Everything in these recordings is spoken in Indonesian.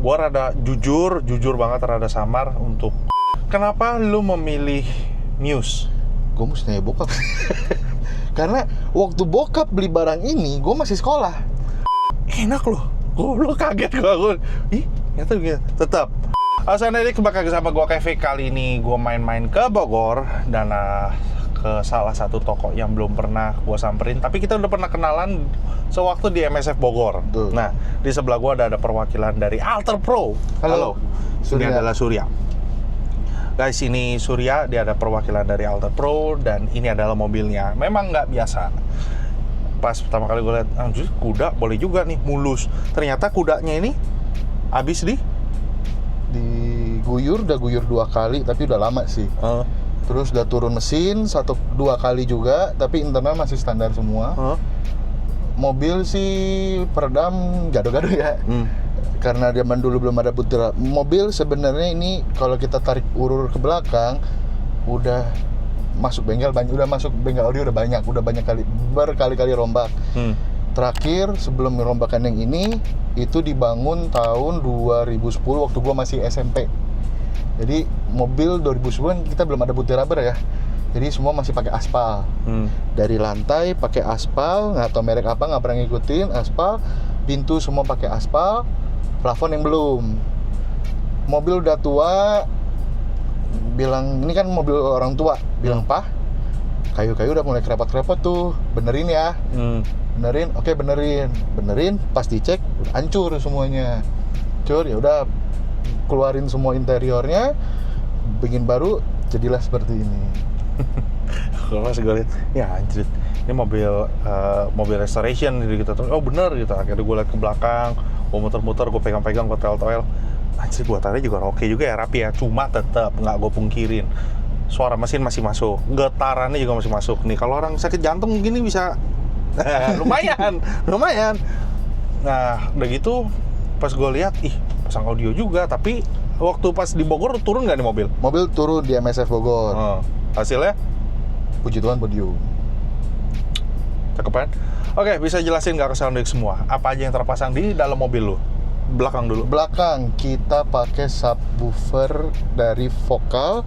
Gua rada jujur banget rada samar untuk kenapa lu memilih Muse? Gue mesti nanya bokap. Karena waktu bokap beli barang ini, gue masih sekolah. Enak loh. Gue kaget gue. Ih, ternyata gitu. Tetap. Alasan ini bakal sama gue Kevin. Kali ini gue main-main ke Bogor dan ke salah satu toko yang belum pernah gue samperin. Tapi kita udah pernah kenalan sewaktu di MSF Bogor. Betul. Nah, di sebelah gue ada perwakilan dari Alter Pro. Halo. Ini adalah Surya. Guys, ini Surya, dia ada perwakilan dari Alter Pro dan ini adalah mobilnya. Memang nggak biasa. Pas pertama kali gue lihat, kuda boleh juga nih, mulus. Ternyata kudanya ini habis diguyur, udah guyur 2 kali, tapi udah lama sih. Terus udah turun mesin 1-2 kali juga, tapi internal masih standar semua. Mobil sih peredam gado-gado ya. Karena zaman dulu belum ada butir mobil. Sebenarnya ini kalau kita tarik urur ke belakang udah masuk bengkel audio udah banyak kali, berkali-kali rombak. Terakhir sebelum merombakan yang ini itu dibangun tahun 2010 waktu gua masih SMP. Jadi mobil 2010 kita belum ada butir rubber ya. Jadi semua masih pakai aspal. Dari lantai pakai aspal, nggak tahu merek apa, nggak pernah ngikutin, aspal. Pintu semua pakai aspal. Plafon yang belum. Mobil udah tua. Bilang ini kan mobil orang tua. Bilang, "Pah, kayu-kayu udah mulai kerepot-kerepot tuh. Benerin ya." Benerin. Oke, benerin. Pas dicek hancur semuanya. Hancur, ya udah keluarin semua interiornya, bikin baru, jadilah seperti ini. Kalau pas gue lihat, ya anjir, ini mobil restoration gitu. Oh bener gitu. Akhirnya gue lihat ke belakang, gue muter-muter, gue pegang-pegang, gue toel-toel. Anjir, buatannya juga oke juga ya, rapi ya. Cuma tetap nggak gue pungkirin, suara mesin masih masuk, getarannya juga masih masuk. Nih kalau orang sakit jantung gini bisa lumayan. Nah udah gitu, pas gue lihat, pasang audio juga. Tapi waktu pas di Bogor turun nggak nih mobil? Mobil turun di MSF Bogor. Hasilnya? Puji Tuhan podium. Cakep kan? Oke, bisa jelasin nggak ke soundtrack semua? Apa aja yang terpasang di dalam mobil lu? Belakang dulu. Belakang kita pakai subwoofer dari Vokal.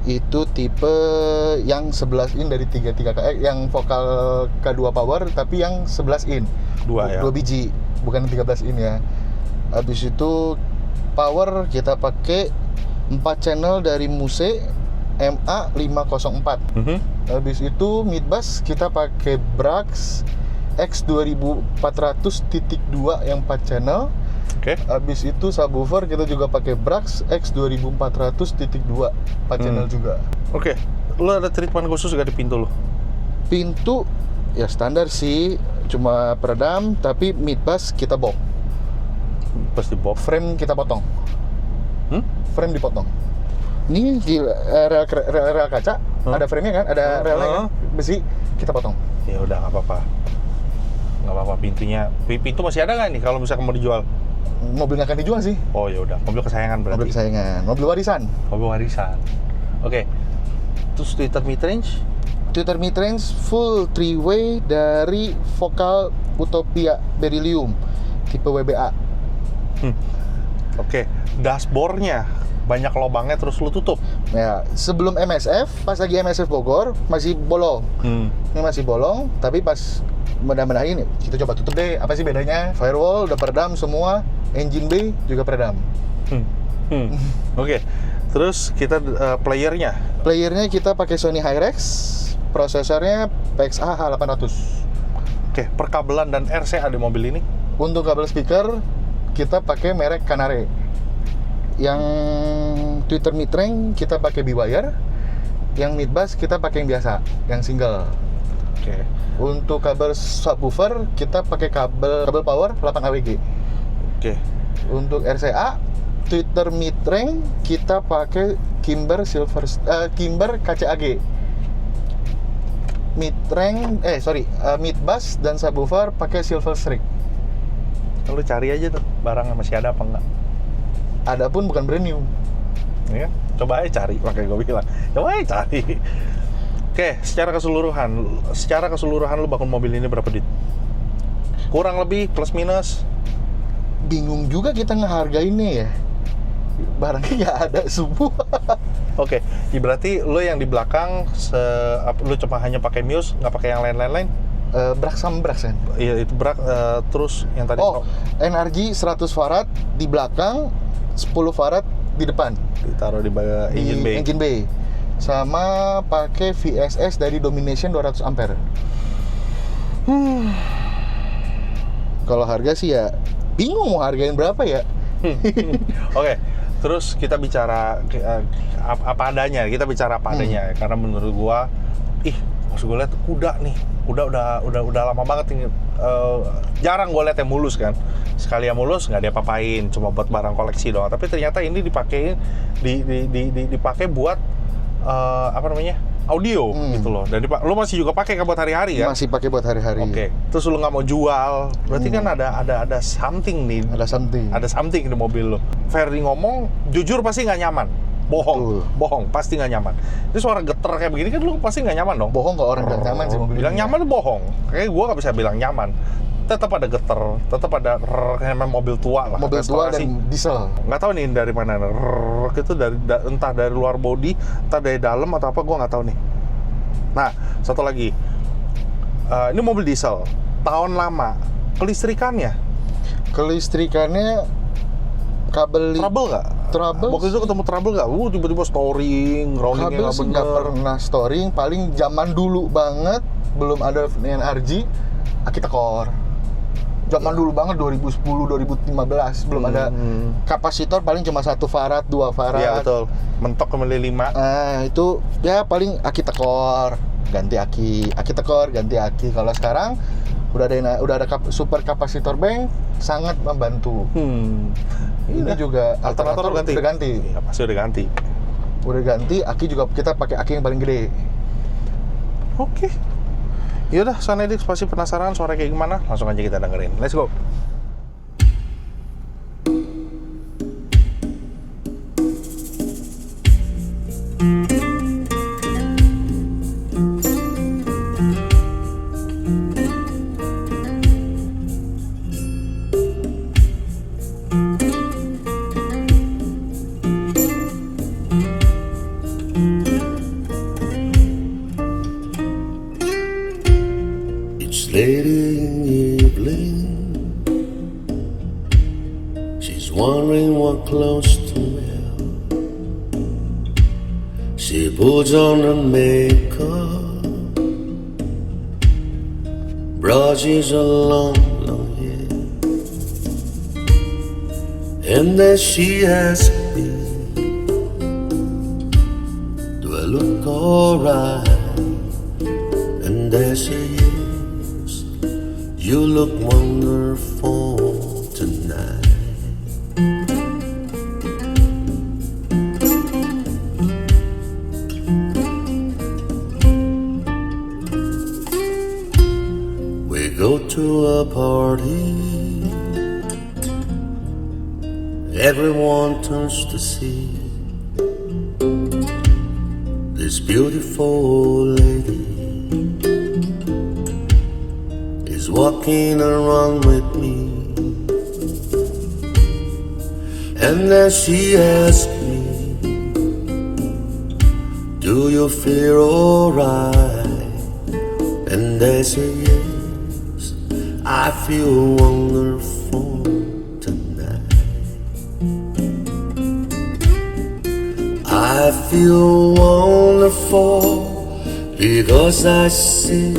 Itu tipe yang 11 in dari 33 yang Vokal K2 Power, tapi yang 11 in. 2 biji, bukan 13 in ya. Habis itu power kita pakai 4 channel dari Muse MA504. Habis itu mid bass kita pakai Brax X2400.2 yang 4 channel. Habis itu subwoofer kita juga pakai Brax X2400.2 4 channel juga. Lu ada treatment khusus gak di pintu lu? Pintu ya standar sih, cuma peredam, tapi mid bass kita box. Pasti box. Frame kita potong. Frame dipotong. Ini di rel kaca, ada frame-nya kan, ada relnya kan, besi, kita potong. Ya udah nggak apa-apa pintunya. Pintu masih ada nggak nih kalau misalkan mau dijual? Mobil nggak akan dijual sih. Oh ya udah, mobil kesayangan berarti. Mobil kesayangan, mobil warisan. Oke. Terus tweeter mid-range full 3-way dari Vokal Utopia Beryllium tipe WBA. Dashboardnya banyak lubangnya terus lu tutup. Ya, sebelum MSF, pas lagi MSF Bogor masih bolong. Ini masih bolong, tapi pas benar-benar ini kita coba tutup deh. Apa sih bedanya? Firewall udah peredam semua, engine bay juga peredam. Terus kita playernya kita pakai Sony Hi-Rex, prosesornya PXA H800. Perkabelan dan RCA di mobil ini. Untuk kabel speaker kita pakai merek Canare. Yang tweeter mid-range kita pakai B-wire. Yang mid bass kita pakai yang biasa, yang single. Untuk kabel subwoofer kita pakai kabel power 8 AWG. Untuk RCA tweeter mid-range kita pakai Kimber KCAG. Mid bass dan subwoofer pakai Silver Streak. Lu cari aja tuh barangnya masih ada apa enggak. Ada pun bukan brand new. Ya, coba aja cari, makanya gue bilang. Coba aja cari. Secara keseluruhan lu bangun mobil ini berapa duit? Kurang lebih plus minus? bingung juga kita ngehargainnya ya. Barangnya nggak ada semua. Oke, ya berarti lo yang di belakang lo cuma hanya pakai Muse, nggak pakai yang lain-lain? Brak sama Brak kan? Iya itu Brak, terus yang tadi NRG 100 farad di belakang, 10 farad di depan. ditaruh di engine bay. Engine bay. Sama pakai VSS dari Domination 200 ampere. Kalau harga sih ya bingung mau hargain berapa ya. Oke, terus kita bicara apa adanya. Kita bicara apa adanya karena menurut gua, maksud gua lihat kuda nih, udah lama banget nih. Jarang gua lihat yang mulus kan. Sekali yang mulus nggak diapa-apain, cuma buat barang koleksi doang. Tapi ternyata ini dipakai buat audio gitu loh. Dan lo masih juga pakai kan buat hari-hari ya? Masih pakai buat hari-hari. Oke. Terus lo nggak mau jual, berarti kan ada something nih. Ada something di mobil lo. Ferdi ngomong, jujur pasti nggak nyaman. Bohong, pasti nggak nyaman. Itu suara geter kayak begini kan lo pasti nggak nyaman dong. Bohong nggak orang bilang nyaman sih mobil. Bilang nyaman tuh bohong. Kayak gue nggak bisa bilang nyaman. Tetap ada geter, tetap ada kayak mobil tua lah. Mobil tua dan diesel. Nggak tahu nih dari mana. Itu entah dari luar bodi, entah dari dalam atau apa, gue nggak tahu nih. Nah, satu lagi, ini mobil diesel, tahun lama, kelistrikannya kabel trouble nggak? Waktu itu ketemu trouble nggak? Tiba-tiba storing, rollingnya nggak bener. Nggak pernah storing, paling zaman dulu banget, belum ada NRG, Akitekor. Zaman dulu banget 2010 2015 belum ada kapasitor, paling cuma 1 farad 2 farad. Iya betul. Mentok kembali 5. Itu ya paling aki tekor, ganti aki tekor, ganti aki. Kalau sekarang udah ada super kapasitor bank, sangat membantu. Ini juga alternator udah ganti. Iya, pasti udah ganti. Udah ganti, aki juga kita pakai aki yang paling gede. Oke. Yaudah, Sonedix pasti penasaran suara kayak gimana? Langsung aja kita dengerin. Let's go. Late in the evening, she's wondering what clothes to wear. She puts on her makeup, brushes her long hair, and then she asks me, do I look alright? And I say, you look wonderful tonight. We go to a party, everyone turns to see this beautiful lady walking around with me. And then she asked me, do you feel alright? And I say yes, I feel wonderful tonight. I feel wonderful because I see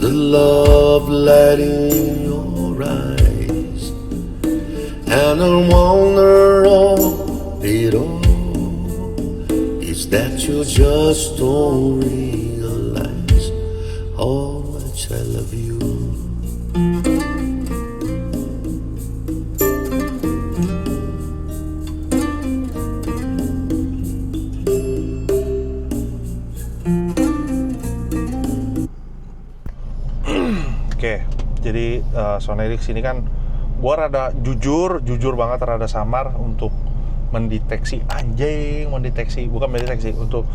the love light in your eyes, and I wonder all it all is that you just don't realize how much I love you. Oke, jadi Sonedix ini kan gua rada jujur banget rada samar untuk bukan mendeteksi untuk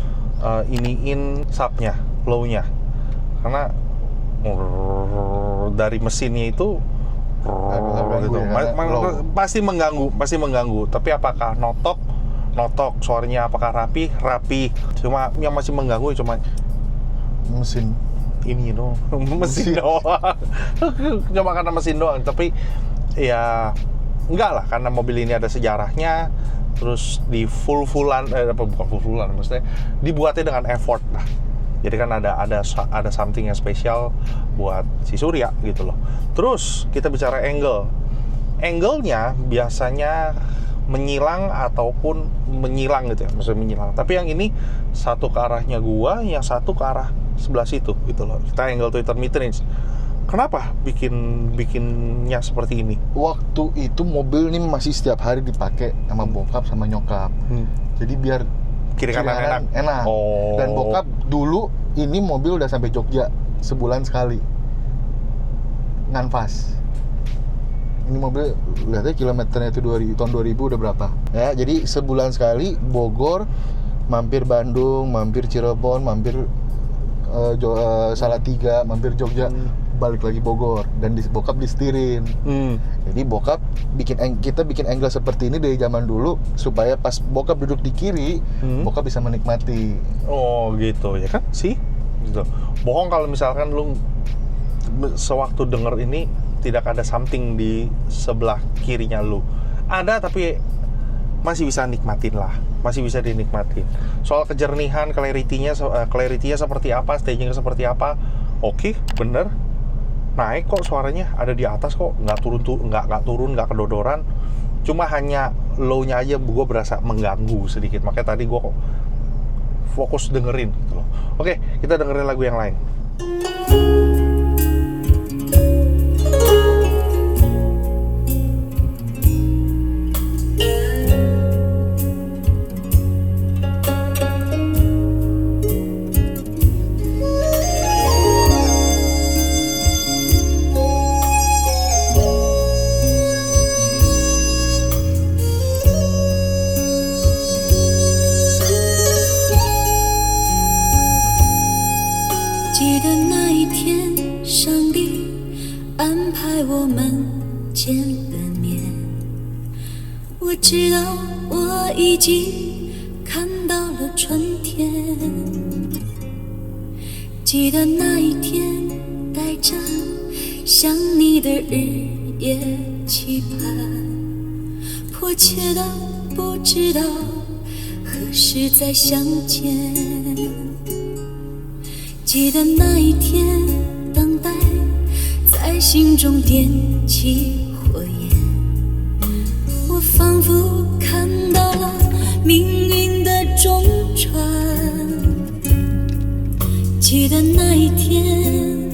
iniin subnya, low-nya. Karena dari mesinnya itu Ganggu gitu. ya, low. Pasti mengganggu. Tapi apakah notok, suaranya apakah rapi? Cuma yang masih mengganggu cuma Mesin. ini doang, mesin doang. Cuma karena mesin doang. Tapi ya enggak lah, karena mobil ini ada sejarahnya. Terus di full-fullan, bukan full-fullan, maksudnya dibuatnya dengan effort lah. Jadi kan ada something yang spesial buat si Surya gitu loh. Terus kita bicara angle-nya biasanya menyilang ataupun menyilang gitu ya, maksudnya menyilang. Tapi yang ini satu ke arahnya gua, yang satu ke arah sebelah situ gitu loh. Kita angle to intermittent. Kenapa bikinnya seperti ini? Waktu itu mobil ini masih setiap hari dipakai sama bokap sama nyokap. Jadi biar Kiri kanan enak. Oh. Dan bokap dulu ini mobil udah sampai Jogja sebulan sekali. Nganfas. Ini mobil lihatnya kilometernya itu tahun 2000 udah berapa? Ya, jadi sebulan sekali Bogor, mampir Bandung, mampir Cirebon, mampir Salatiga, mampir Jogja. Balik lagi Bogor dan bokap disetirin. Jadi bokap kita bikin angle seperti ini dari zaman dulu supaya pas bokap duduk di kiri, bokap bisa menikmati. Oh gitu ya kan sih. Gitu. Bohong kalau misalkan lu sewaktu denger ini tidak ada something di sebelah kirinya lu. Ada tapi masih bisa nikmatin lah, masih bisa dinikmatin. Soal kejernihan, clarity-nya seperti apa, staging seperti apa, oke, bener. Naik kok suaranya, ada di atas kok, nggak turun, nggak kedodoran. Cuma hanya low-nya aja gue berasa mengganggu sedikit. Makanya tadi gue kok fokus dengerin gitu loh. Oke, kita dengerin lagu yang lain.记得那一天，带着想你的日夜期盼，迫切的不知道何时再相见。记得那一天，等待在心中点起火焰，我仿佛看到了命运的中转。记得那一天，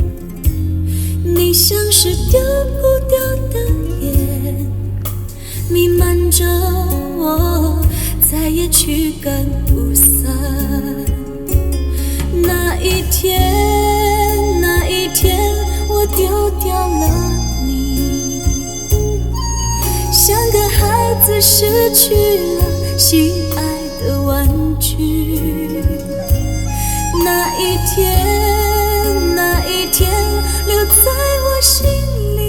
你像是丢不掉的烟，弥漫着我，再也驱赶不散。那一天，我丢掉了你，像个孩子失去了心爱的玩具。那一天，留在我心里，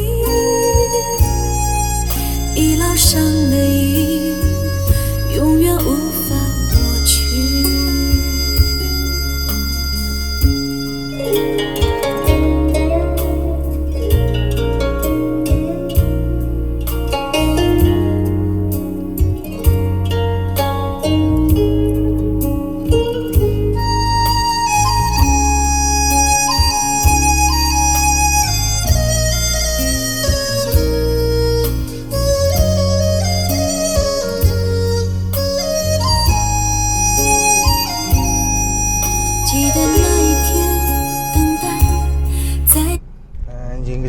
已烙上了印，永远无法抹去。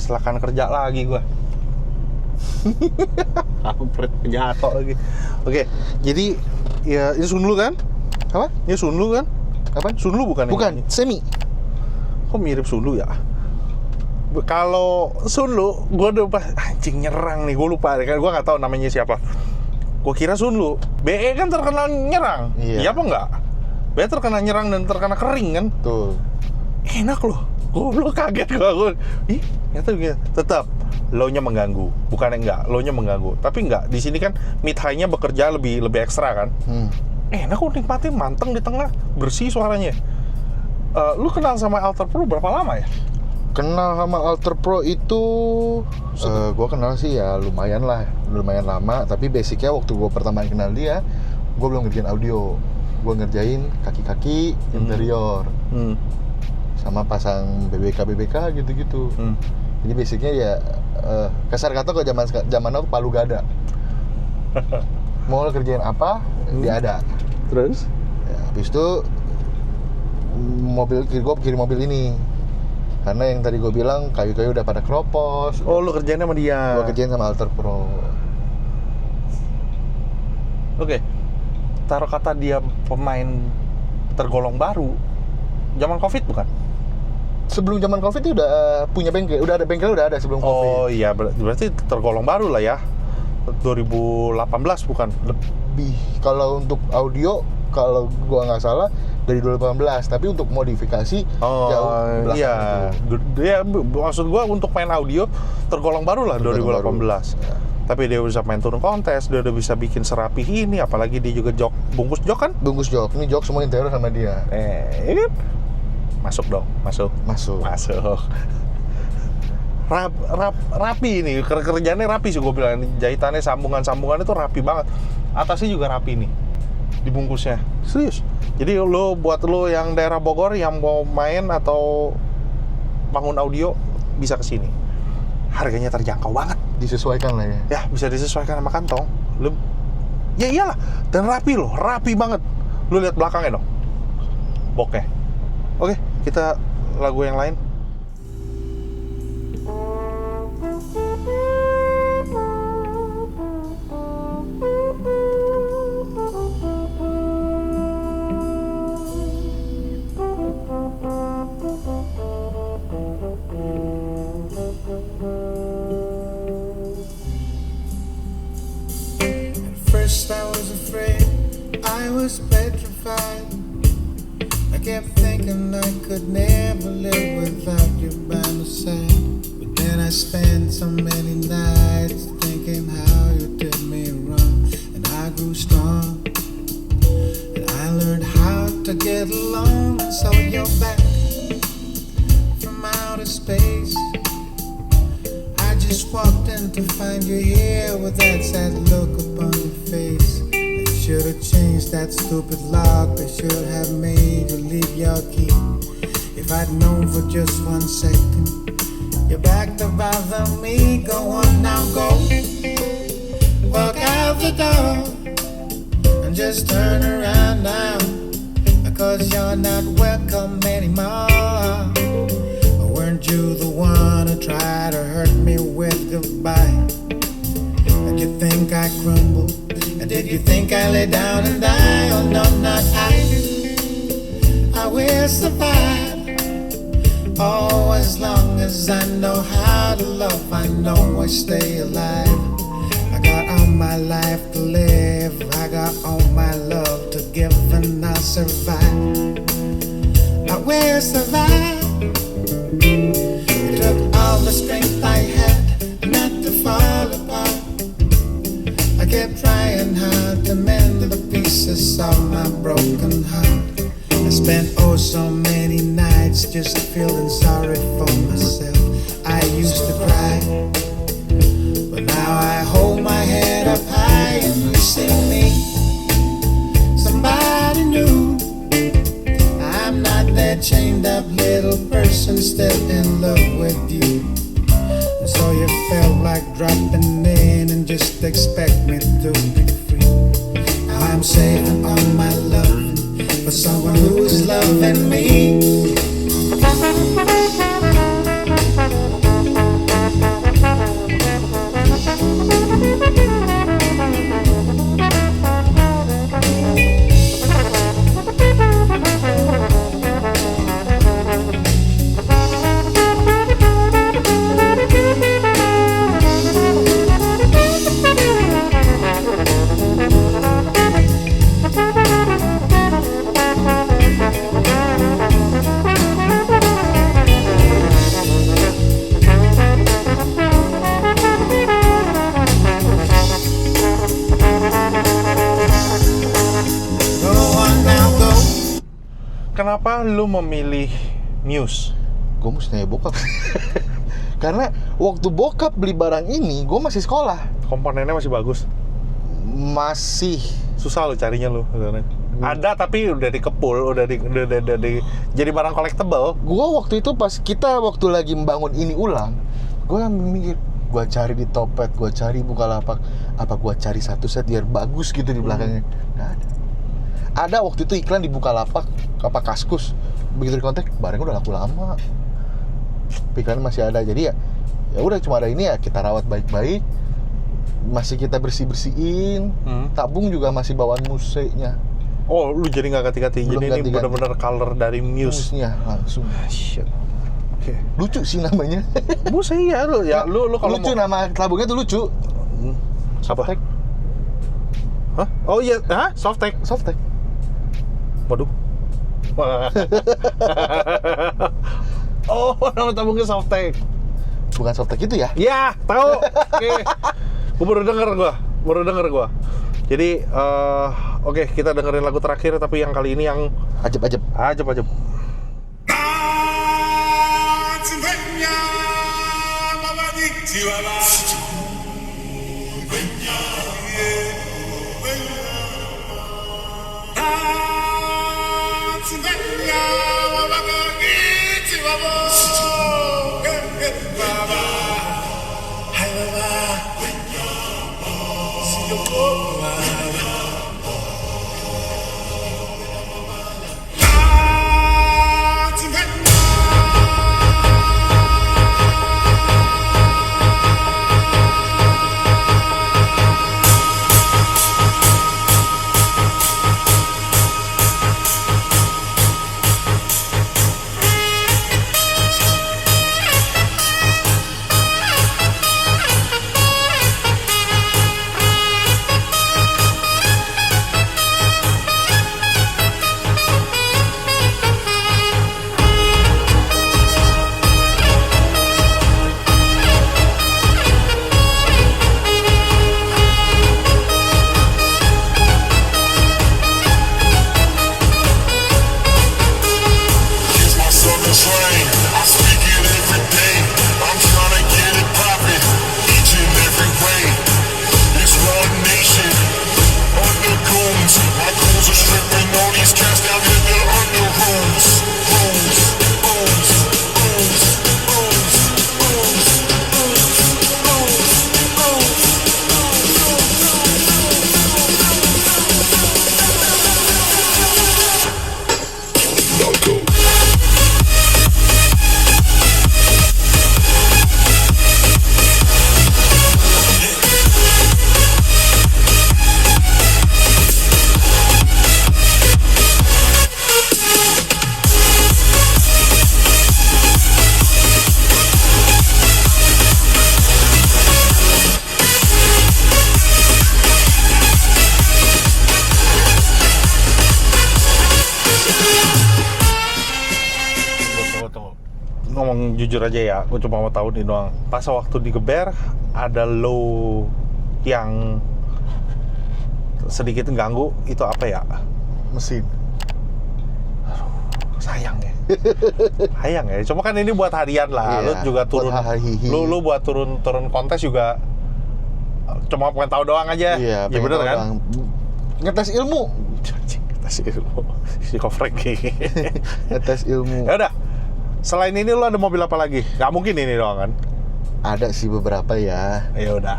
Silakan kerja lagi gua. Kampret jatuh lagi. Oke, jadi ya ini Sunlu kan? Apa? Ini Sunlu kan? Apa? Sunlu bukan? Bukan, ini? Semi. Kok mirip Sunlu ya? Kalau Sunlu, gua udah anjing nyerang nih, gua lupa. Gua nggak tahu namanya siapa. Gua kira Sunlu. BE kan terkenal nyerang. Iya apa enggak? BE terkenal nyerang dan terkena kering kan? Tuh. Enak loh. Goblok, kaget gua. Ih, ternyata gitu. Tetap low-nya mengganggu. Bukannya enggak, low-nya mengganggu. Tapi enggak, di sini kan mid high-nya bekerja lebih ekstra kan. Enak kok nikmatin, manteng di tengah, bersih suaranya. Lu kenal sama Alter Pro berapa lama ya? Kenal sama Alter Pro itu gue kenal sih ya lumayan lama. Tapi basicnya waktu gue pertama kenal dia, gue belum ngerjain audio. Gue ngerjain kaki-kaki interior, sama pasang BBK gitu-gitu. Jadi basicnya ya kasar kata kalau zaman aku palu gada. Mau kerjain apa, dia ada. Terus? Ya, habis itu gue kirim mobil ini. Karena yang tadi gue bilang kayu-kayu udah pada keropos. Oh, lu kerjainnya sama dia? Gue kerjain sama Alter Pro. Oke. Taruh kata dia pemain tergolong baru. Zaman Covid bukan? Sebelum zaman Covid itu udah punya bengkel, udah ada sebelum Covid. Oh iya, berarti tergolong baru lah ya. 2018 bukan? Lebih. Kalau untuk audio, kalau gua nggak salah dari 2018, tapi untuk modifikasi jauh belakang iya. itu. Ya, maksud gua untuk main audio tergolong baru lah 2018. Ya. Tapi dia bisa main turun kontes, dia udah bisa bikin serapih ini, apalagi dia juga bungkus jok kan? Bungkus jok, ini jok semua interior sama dia. Iya kan? Masuk dong, masuk. Rapi ini, kerjaannya rapi sih gue bilang. Jahitannya, sambungan-sambungannya itu rapi banget. Atasnya juga rapi nih, dibungkusnya. Serius. Jadi buat lo yang daerah Bogor yang mau main atau bangun audio, bisa kesini. Harganya terjangkau banget. Disesuaikan lah ya. Ya, bisa disesuaikan sama kantong. Ya iyalah, dan rapi banget. Lu lihat belakangnya dong, boknya. Oke, kita lagu yang lain. First I was afraid, I was petrified. I kept thinking I could never live without you by my side. But then I spent so many nights thinking how you did me wrong. And I grew strong, and I learned how to get along. And so you're back from outer space. I just walked in to find you here with that sad look upon your face. They should have changed that stupid lock. They should have made you leave your key. If I'd known for just 1 second you're back to bother me. Go on now, go. Walk out the door and just turn around now, because you're not welcome anymore. Weren't you the one who tried to hurt me with goodbye? Did you think I crumbled? And did you think I lay down and die? Oh no, not I will survive. Oh, as long as I know how to love, I know I stay alive. I got all my life to live, I got all my love to give, and I'll survive. I will survive. It took all the strength I had not to fall apart. I kept trying hard to mend the pieces of my broken heart. I spent oh so many nights just feeling sorry for myself. I used to cry, but now I hold my head up high and you see me, somebody new. I'm not that chained up little person still in love with you. And so you felt like dropping in and just expect me to be free. Now I'm saving all my love for someone who's loving me. Kenapa lu memilih Muse? Gue mesti nanya bokap. Karena waktu bokap beli barang ini, gue masih sekolah. Komponennya masih bagus. Masih. Susah lo carinya lo. Ada tapi udah dikepul, udah di jadi barang collectible. Gue waktu itu pas kita waktu lagi membangun ini ulang, gue mikir, gue cari di Topet, gue cari Bukalapak, apa gue cari satu set biar bagus gitu di belakangnya. Nggak ada. Ada waktu itu iklan di Bukalapak, apa Kaskus, begitu di kontak, barangnya udah laku lama. Iklan masih ada, jadi ya udah cuma ada ini ya kita rawat baik-baik, masih kita bersihin, tabung juga masih bawaan musenya. Oh, lu jadi nggak ganti-ganti. Belum Jadi ini ganti-ganti. benar-benar color dari Muse. Musnya langsung. Shit. Oke. Lucu sih namanya. Muse ya lu. Ya lu kalau lucu mau. nama tabungnya tuh lucu. Apa? Softtek. Hah? Oh iya, hah? Softtek. Softtek. Waduh. Oh, nama tabungnya Softtek. Bukan Softtek itu ya? Ya, tahu. Oke. Gua baru denger gua. Jadi, oke, kita dengerin lagu terakhir, tapi yang kali ini yang Ajeb-ajeb. ajeb-ajeb. Ngomong jujur aja ya, gue cuma mau tahu nih doang. Pas waktu digeber, ada low yang sedikit ganggu, itu apa ya? Mesin. Sayang ya. Sayang ya. Cuma kan ini buat harian lah. Iya, Lu juga turun. buat hahihi. Lu buat turun kontes juga. Cuma pengen tahu doang aja. Iya, ya bener kan? Ngetes ilmu. Ngetes ilmu. Si kofrek. Ngetes ilmu. Ya udah. Selain ini lu ada mobil apa lagi? Gak mungkin ini doang kan? Ada sih beberapa ya. Ya udah.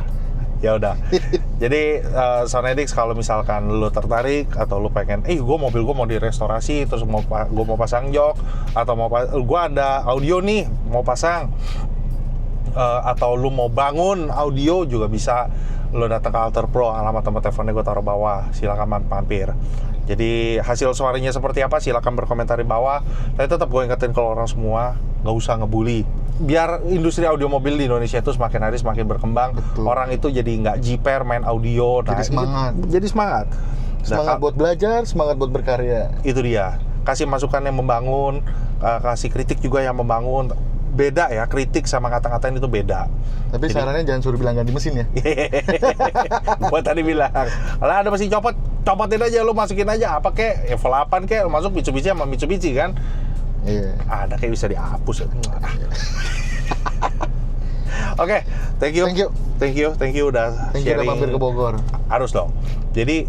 Jadi Soundedix kalau misalkan lu tertarik atau lu pengen, mobil gue mau direstorasi, terus gue mau pasang jok, atau gue ada audio nih mau pasang, atau lu mau bangun audio juga bisa. Lu datang ke Alter Pro, alamat tempat teleponnya gue taruh bawah, silakan mampir. Jadi hasil suaranya seperti apa silakan berkomentar di bawah. Tapi tetap gue ingetin ke orang semua, nggak usah ngebully. Biar industri audio mobil di Indonesia itu semakin hari semakin berkembang. Betul. Orang itu jadi nggak jiper main audio. Jadi semangat. Jadi semangat. Semangat buat belajar, semangat buat berkarya. Itu dia. Kasih masukan yang membangun, kasih kritik juga yang membangun. Beda ya, kritik sama ngata-ngatain itu beda. Tapi sarannya jangan suruh bilang ganti mesin ya. Gua tadi bilang, kalau ada mesin copot, copotin aja, lu masukin aja apa kek, Evo 8 kek, lu masuk Mitsubishi sama Mitsubishi kan. Iya. Ada kayak bisa dihapus. Oke, thank you udah Thank you sharing. udah mampir ke Bogor. Harus dong. Jadi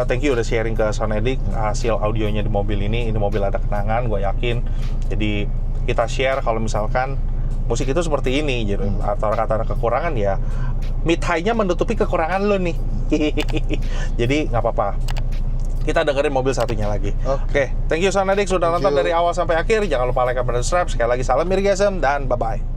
thank you udah sharing ke Sonedik hasil audionya di mobil ini. Ini mobil ada kenangan, gue yakin. Jadi kita share kalau misalkan musik itu seperti ini, gitu. Atau kata kekurangan ya, mid high-nya menutupi kekurangan lo nih. Jadi nggak apa-apa. Kita dengerin mobil satunya lagi. Oke, thank you Sonedik sudah nonton dari awal sampai akhir. Jangan lupa like dan subscribe. Sekali lagi salam Mirgasm dan bye-bye.